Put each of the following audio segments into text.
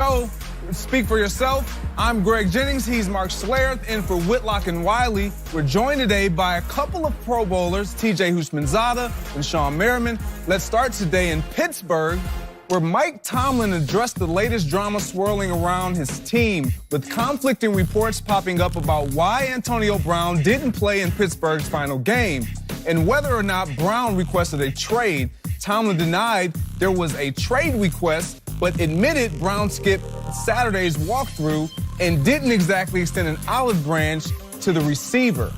So, speak for yourself. I'm Greg Jennings. He's Mark Schlereth. And for Whitlock and Wiley, we're joined today by a couple of Pro Bowlers, TJ Houshmandzadeh and Shawne Merriman. Let's start today in Pittsburgh, where Mike Tomlin addressed the latest drama swirling around his team, with conflicting reports popping up about why Antonio Brown didn't play in Pittsburgh's final game and whether or not Brown requested a trade. Tomlin denied there was a trade request, but admitted Brown skipped Saturday's walkthrough and didn't exactly extend an olive branch to the receiver.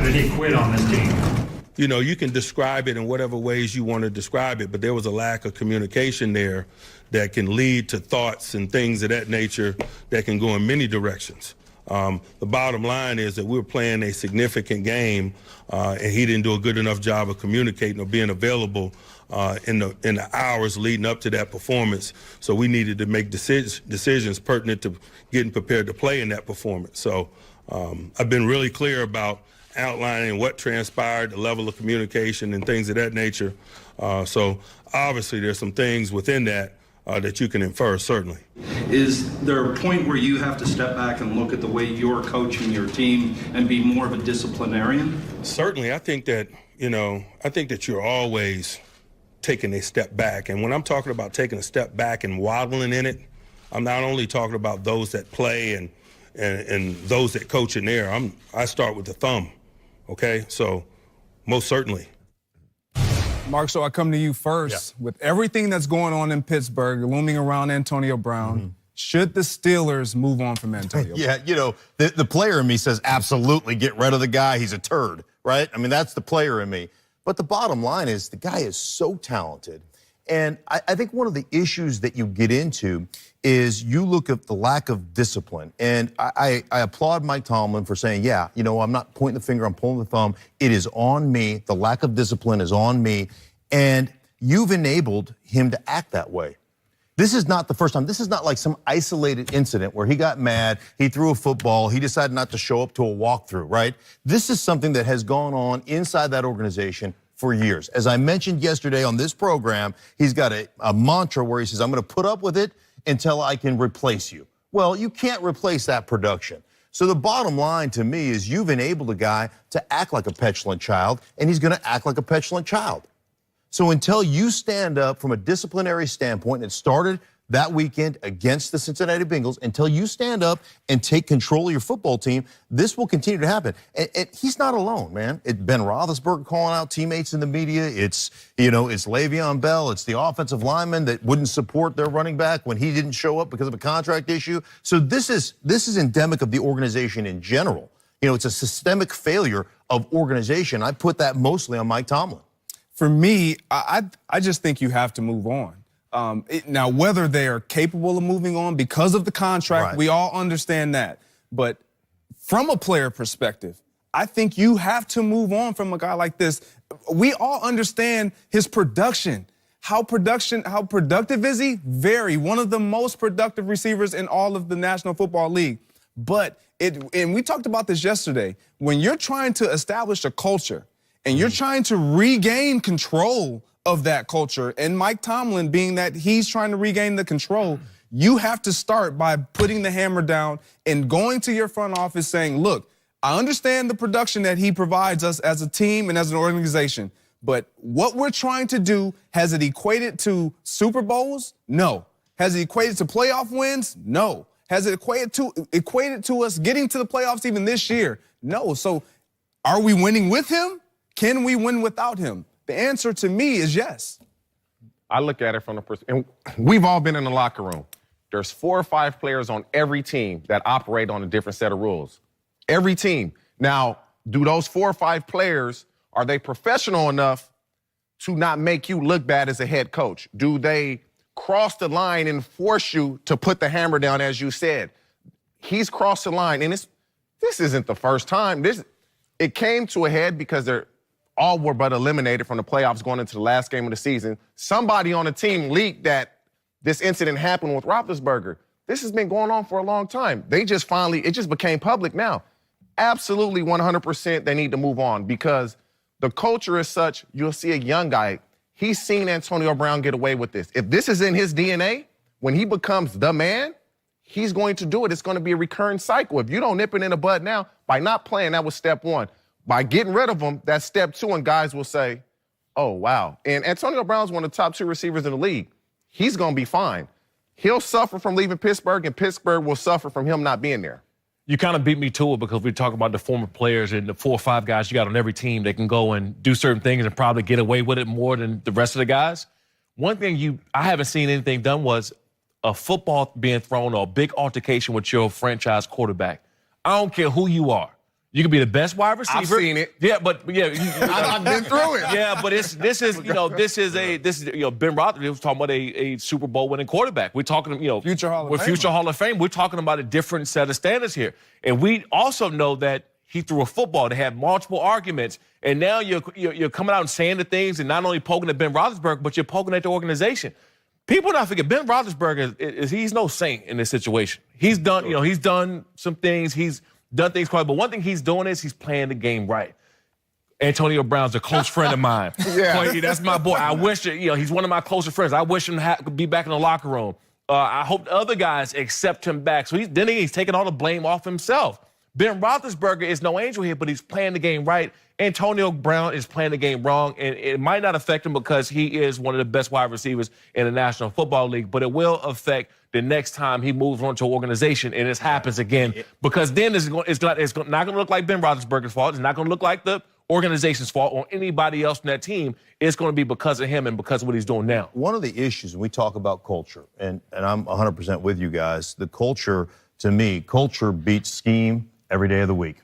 Did he quit on this team? You know, you can describe it in whatever ways you want to describe it, but there was a lack of communication there that can lead to thoughts and things of that nature that can go in many directions. The bottom line is that we were playing a significant game, and he didn't do a good enough job of communicating or being available in the hours leading up to that performance. So we needed to make decisions pertinent to getting prepared to play in that performance. So I've been really clear about outlining what transpired, the level of communication and things of that nature. So obviously there's some things within that that you can infer, certainly. Is there a point where you have to step back and look at the way you're coaching your team and be more of a disciplinarian? Certainly. I think that you're always taking a step back. And when I'm talking about taking a step back and waddling in it, I'm not only talking about those that play and those that coach in there. I start with the thumb, okay? So most certainly. Mark, so I come to you first. Yeah. With everything that's going on in Pittsburgh, looming around Antonio Brown, should the Steelers move on from Antonio Brown? Yeah, you know, the player in me says absolutely get rid of the guy. He's a turd, right? I mean, that's the player in me. But the bottom line is the guy is so talented. And I think one of the issues that you get into is you look at the lack of discipline. And I applaud Mike Tomlin for saying, yeah, you know, I'm not pointing the finger, I'm pulling the thumb. It is on me. The lack of discipline is on me. And you've enabled him to act that way. This is not the first time. This is not like some isolated incident where he got mad, he threw a football, he decided not to show up to a walkthrough, right? This is something that has gone on inside that organization for years. As I mentioned yesterday on this program, he's got a mantra where he says, I'm going to put up with it until I can replace you. Well, you can't replace that production. So the bottom line to me is you've enabled a guy to act like a petulant child, and he's going to act like a petulant child. So until you stand up from a disciplinary standpoint, and it started that weekend against the Cincinnati Bengals, until you stand up and take control of your football team, this will continue to happen. And he's not alone, man. It's Ben Roethlisberger calling out teammates in the media. It's Le'Veon Bell. It's the offensive lineman that wouldn't support their running back when he didn't show up because of a contract issue. So this is endemic of the organization in general. You know, it's a systemic failure of organization. I put that mostly on Mike Tomlin. For me, I just think you have to move on. Now, whether they are capable of moving on because of the contract, right, we all understand that. But from a player perspective, I think you have to move on from a guy like this. We all understand his production. How productive is he? Very. One of the most productive receivers in all of the National Football League. But and we talked about this yesterday, when you're trying to establish a culture and you're trying to regain control of that culture, and Mike Tomlin being that he's trying to regain the control, you have to start by putting the hammer down and going to your front office saying, look, I understand the production that he provides us as a team and as an organization, but what we're trying to do, has it equated to Super Bowls? No. Has it equated to playoff wins? No. Has it equated to us getting to the playoffs even this year? No. So are we winning with him? Can we win without him? The answer to me is yes. I look at it from the perspective, and we've all been in the locker room. There's 4 or 5 players on every team that operate on a different set of rules. Every team. Now, do those 4 or 5 players, are they professional enough to not make you look bad as a head coach? Do they cross the line and force you to put the hammer down, as you said? He's crossed the line, and this isn't the first time. It came to a head because all were but eliminated from the playoffs going into the last game of the season. Somebody on the team leaked that this incident happened with Roethlisberger. This has been going on for a long time. It just became public now. Absolutely 100% they need to move on, because the culture is such, you'll see a young guy, he's seen Antonio Brown get away with this. If this is in his DNA, when he becomes the man, he's going to do it. It's going to be a recurring cycle. If you don't nip it in the bud now, by not playing, that was step one. By getting rid of him, that's step two, and guys will say, oh, wow. And Antonio Brown's one of the top 2 receivers in the league. He's going to be fine. He'll suffer from leaving Pittsburgh, and Pittsburgh will suffer from him not being there. You kind of beat me to it because we talk about the former players and the 4 or 5 guys you got on every team that can go and do certain things and probably get away with it more than the rest of the guys. One thing I haven't seen anything done was a football being thrown or a big altercation with your franchise quarterback. I don't care who you are. You can be the best wide receiver. I've seen it. Yeah, but I've been through it. Yeah, but this is Ben Roethlisberger was talking about a Super Bowl winning quarterback. We're talking, Future Hall of with Famer. future Hall of Fame. We're talking about a different set of standards here, and we also know that he threw a football. They had multiple arguments, and now you're coming out and saying the things, and not only poking at Ben Roethlisberger, but you're poking at the organization. People not forget Ben Roethlisberger he's no saint in this situation. He's done, he's done some things. He's done things quite, but one thing he's doing is he's playing the game right. Antonio Brown's a close friend of mine. Yeah. That's my boy. I wish that, he's one of my closer friends. I wish him to be back in the locker room. I hope the other guys accept him back. So he's taking all the blame off himself. Ben Roethlisberger is no angel here, but he's playing the game right. Antonio Brown is playing the game wrong, and it might not affect him because he is one of the best wide receivers in the National Football League, but it will affect the next time he moves on to an organization and this happens again, because then it's not going to look like Ben Roethlisberger's fault. It's not going to look like the organization's fault or anybody else in that team. It's going to be because of him and because of what he's doing now. One of the issues, when we talk about culture, and I'm 100% with you guys, the culture, to me, culture beats scheme every day of the week.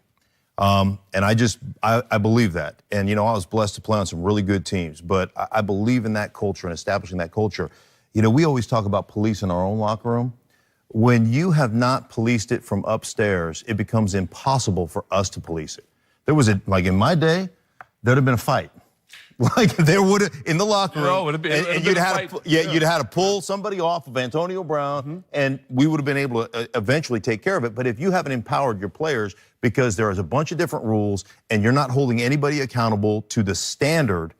And I believe that. And, I was blessed to play on some really good teams, but I believe in that culture and establishing that culture. We always talk about policing our own locker room. When you have not policed it from upstairs, it becomes impossible for us to police it. There was like in my day, there'd have been a fight. Like there would have in the locker room, you'd had to pull somebody off of Antonio Brown, and we would have been able to eventually take care of it. But if you haven't empowered your players, because there is a bunch of different rules, and you're not holding anybody accountable to the standard,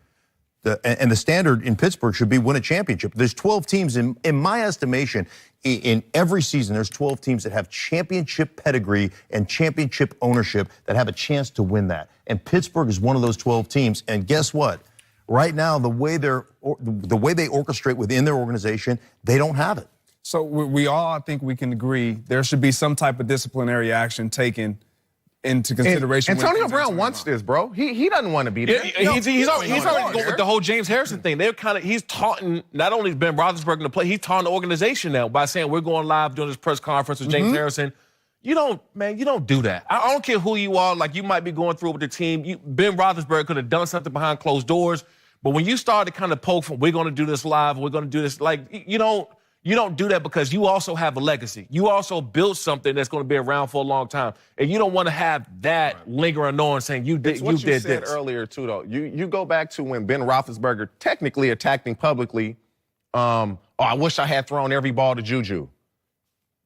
and the standard in Pittsburgh should be win a championship. There's 12 teams in my estimation. In every season, there's 12 teams that have championship pedigree and championship ownership that have a chance to win that. And Pittsburgh is one of those 12 teams. And guess what? Right now, the way they orchestrate within their organization, they don't have it. So we all, I think we can agree, there should be some type of disciplinary action taken into consideration. Antonio Brown wants this, bro. He doesn't want to be there. He's already going with the whole James Harrison thing. He's taunting not only Ben Roethlisberger to play, he's taunting the organization now by saying we're going live doing this press conference with James Harrison. You don't do that. I don't care who you are. Like, you might be going through with the team. Ben Roethlisberger could have done something behind closed doors, but when you start to kind of poke from, we're going to do this live, we're going to do this, like, you don't do that, because you also have a legacy. You also built something that's going to be around for a long time, and you don't want to have that lingering on saying you did What you said this earlier too, though. You go back to when Ben Roethlisberger technically attacked him publicly. I wish I had thrown every ball to Juju.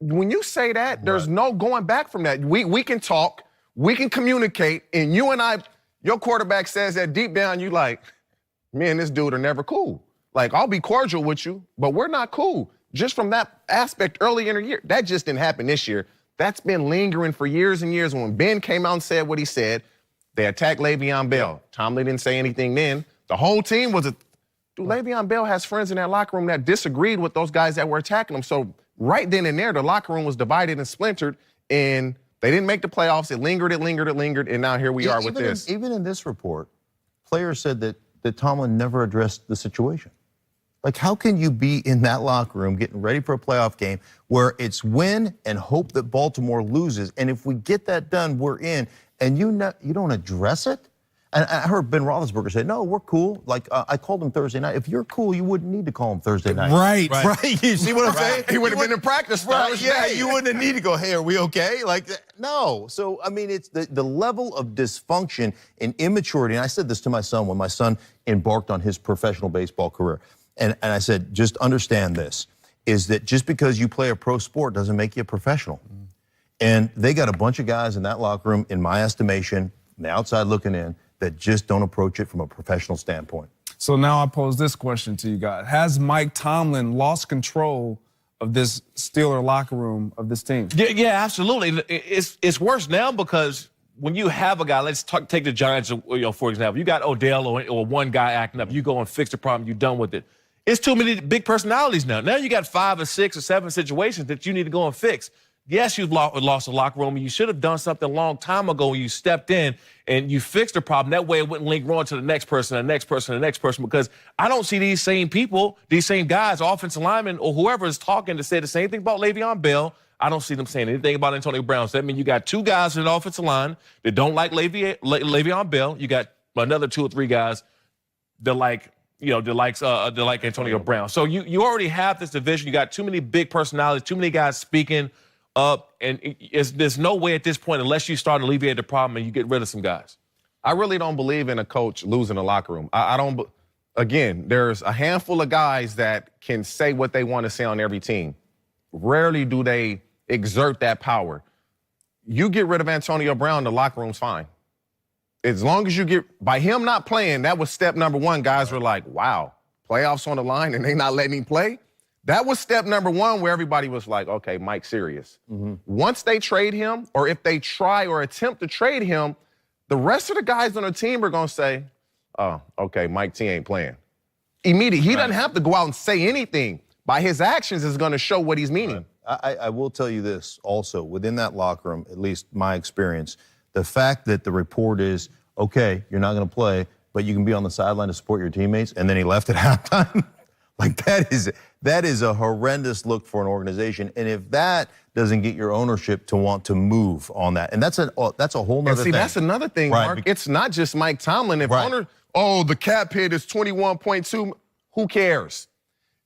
When you say that, there's no going back from that. We can talk, we can communicate, and you and I, your quarterback says that deep down, you like, me and this dude are never cool. Like, I'll be cordial with you, but we're not cool. Just from that aspect early in the year. That just didn't happen this year. That's been lingering for years and years. When Ben came out and said what he said, they attacked Le'Veon Bell. Tomlin didn't say anything then. The whole team was Le'Veon Bell has friends in that locker room that disagreed with those guys that were attacking him. So right then and there, the locker room was divided and splintered, and they didn't make the playoffs. It lingered, and now here we are with this. Even in this report, players said that Tomlin never addressed the situation. Like, how can you be in that locker room getting ready for a playoff game where it's win and hope that Baltimore loses, and if we get that done, we're in, and you don't address it? And I heard Ben Roethlisberger say, no, we're cool. Like, I called him Thursday night. If you're cool, you wouldn't need to call him Thursday night. Right. You see what I'm saying? He would have been in practice. Right, yeah, you wouldn't need to go, hey, are we okay? Like, no. So, I mean, it's the level of dysfunction and immaturity. And I said this to my son when my son embarked on his professional baseball career. And I said, just understand this, is that just because you play a pro sport doesn't make you a professional. And they got a bunch of guys in that locker room, in my estimation, from the outside looking in, that just don't approach it from a professional standpoint. So now I pose this question to you guys. Has Mike Tomlin lost control of this Steeler locker room of this team. Yeah, absolutely. It's worse now because when you have a guy, take the Giants, for example. You got Odell or one guy acting up. You go and fix the problem. You're done with it. It's too many big personalities now. Now you got 5 or 6 or 7 situations that you need to go and fix. Yes, you've lost the locker room. You should have done something a long time ago when you stepped in and you fixed the problem. That way it wouldn't linger on to the next person, the next person, the next person, because I don't see these same people, these same guys, offensive linemen or whoever is talking to say the same thing about Le'Veon Bell. I don't see them saying anything about Antonio Brown. So that means you got 2 guys in the offensive line that don't like Le'Veon Bell. You got another 2 or 3 guys that like Antonio Brown. So you already have this division. You got too many big personalities, too many guys speaking up, and there's no way at this point, unless you start to alleviate the problem and you get rid of some guys. I really don't believe in a coach losing the locker room. I don't. Again, there's a handful of guys that can say what they want to say on every team. Rarely do they exert that power. You get rid of Antonio Brown, the locker room's fine. As long as you by him not playing, that was step number 1. Guys were like, wow, playoffs on the line and they not letting him play? That was step number 1 where everybody was like, okay, Mike's serious. Once they trade him, or if they try or attempt to trade him, the rest of the guys on the team are going to say, oh, okay, Mike T ain't playing. Immediately. He doesn't have to go out and say anything. By his actions is going to show what he's meaning. I will tell you this also, within that locker room, at least my experience, the fact that the report is, okay, you're not going to play, but you can be on the sideline to support your teammates, and then he left at halftime. Like that is a horrendous look for an organization. And if that doesn't get your ownership to want to move on that, and that's a whole nother thing. That's another thing, Right. Mark. It's not just Mike Tomlin. If Right. the cap hit is 21.2, who cares?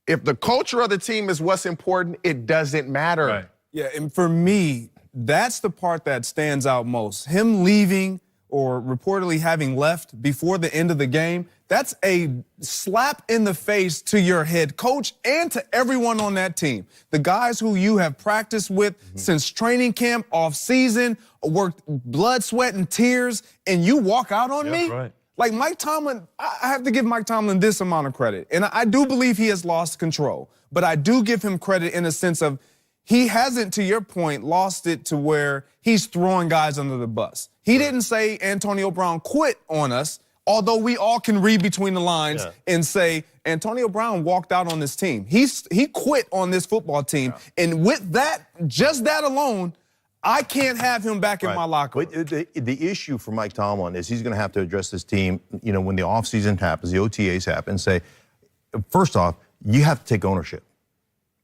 If the culture of the team is what's important, it doesn't matter. Right. Yeah, and for me, that's the part that stands out most. Him leaving or reportedly having left before the end of the game, that's a slap in the face to your head coach and to everyone on that team. The guys who you have practiced with since training camp, off season, worked blood, sweat, and tears, and you walk out on me? Right. Like Mike Tomlin, I have to give Mike Tomlin this amount of credit. And I do believe he has lost control. But I do give him credit in a sense of he hasn't, to your point, lost it to where he's throwing guys under the bus. He didn't say Antonio Brown quit on us, although we all can read between the lines and say Antonio Brown walked out on this team. He quit on this football team. And with that, just that alone, I can't have him back in my locker room. But the issue for Mike Tomlin is he's going to have to address this team, when the offseason happens, the OTAs happen, and say, first off, you have to take ownership.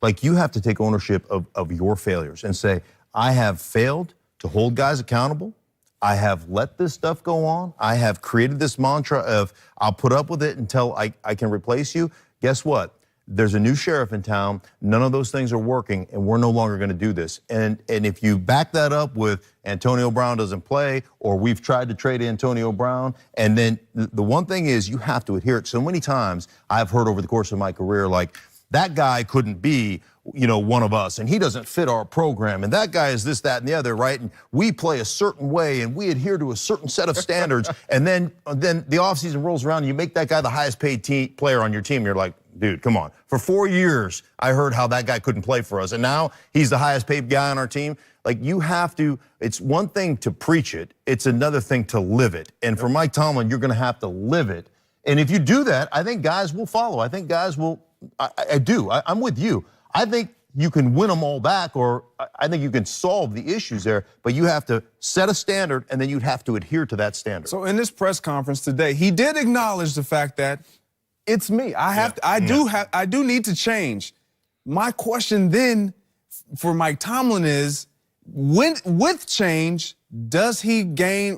Like, you have to take ownership of your failures and say, I have failed to hold guys accountable. I have let this stuff go on. I have created this mantra of I'll put up with it until I can replace you. Guess what? There's a new sheriff in town. None of those things are working, and we're no longer going to do this. And if you back that up with Antonio Brown doesn't play, or we've tried to trade Antonio Brown, and then the one thing is you have to adhere. So many times I've heard over the course of my career, like, that guy couldn't be, one of us, and he doesn't fit our program, and that guy is this, that, and the other, right? And we play a certain way, and we adhere to a certain set of standards, and then the offseason rolls around, and you make that guy the highest paid player on your team. You're like, dude, come on. For 4 years, I heard how that guy couldn't play for us, and now he's the highest paid guy on our team. Like, you have to, it's one thing to preach it, it's another thing to live it. And for Mike Tomlin, you're going to have to live it. And if you do that, I think guys will follow. I think guys will. I'm with you. I think you can win them all back, or I think you can solve the issues there, but you have to set a standard, and then you'd have to adhere to that standard. So in this press conference today, he did acknowledge the fact that it's me. I do need to change. My question then for Mike Tomlin is, with change, does he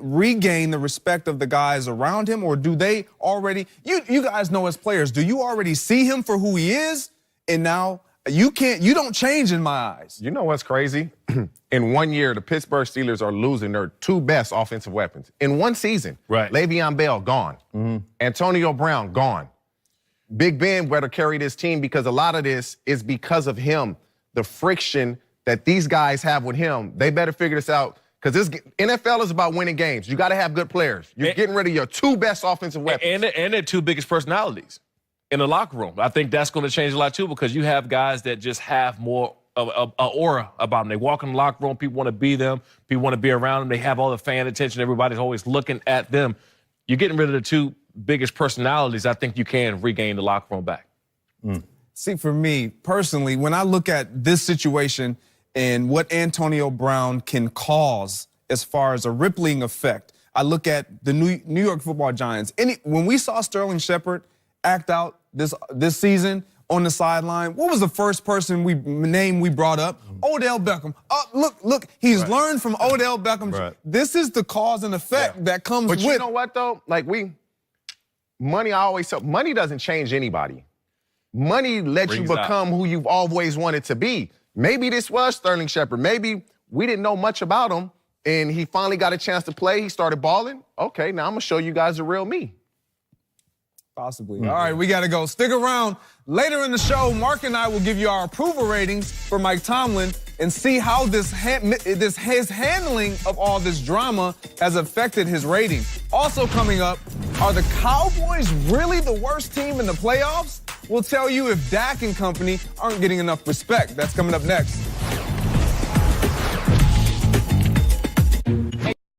regain the respect of the guys around him, or do they already, you guys know as players, do you already see him for who he is? And now you don't change in my eyes. You know what's crazy? In 1 year, the Pittsburgh Steelers are losing their 2 best offensive weapons. In 1 season, Right. Le'Veon Bell, gone. Antonio Brown, gone. Big Ben better carry this team, because a lot of this is because of him. The friction that these guys have with him, they better figure this out. Because this NFL is about winning games. You got to have good players. You're getting rid of your 2 best offensive weapons. And their 2 biggest personalities. in the locker room. I think that's going to change a lot too, because you have guys that just have more of an aura about them. They walk in the locker room, people want to be them, people want to be around them. They have all the fan attention. Everybody's always looking at them. You're getting rid of the two biggest personalities. I think you can regain the locker room back. See, for me personally, when I look at this situation and what Antonio Brown can cause as far as a rippling effect, I look at the New York Football Giants. When we saw Sterling Shepard act out this season on the sideline, what was the first person we brought up? Odell Beckham. Look, he's learned from Odell Beckham. Right. This is the cause and effect that comes But with. you know what, though? Like, money, I always tell, money doesn't change anybody. Money lets you Brings out. become who you've always wanted to be. Maybe this was Sterling Shepard. Maybe we didn't know much about him, and he finally got a chance to play. He started balling. Okay, now I'm going to show you guys the real me. Possibly. All right, we got to go. Stick around. Later in the show, Mark and I will give you our approval ratings for Mike Tomlin and see how his handling of all this drama has affected his rating. Also coming up, are the Cowboys really the worst team in the playoffs? We'll tell you if Dak and company aren't getting enough respect. That's coming up next.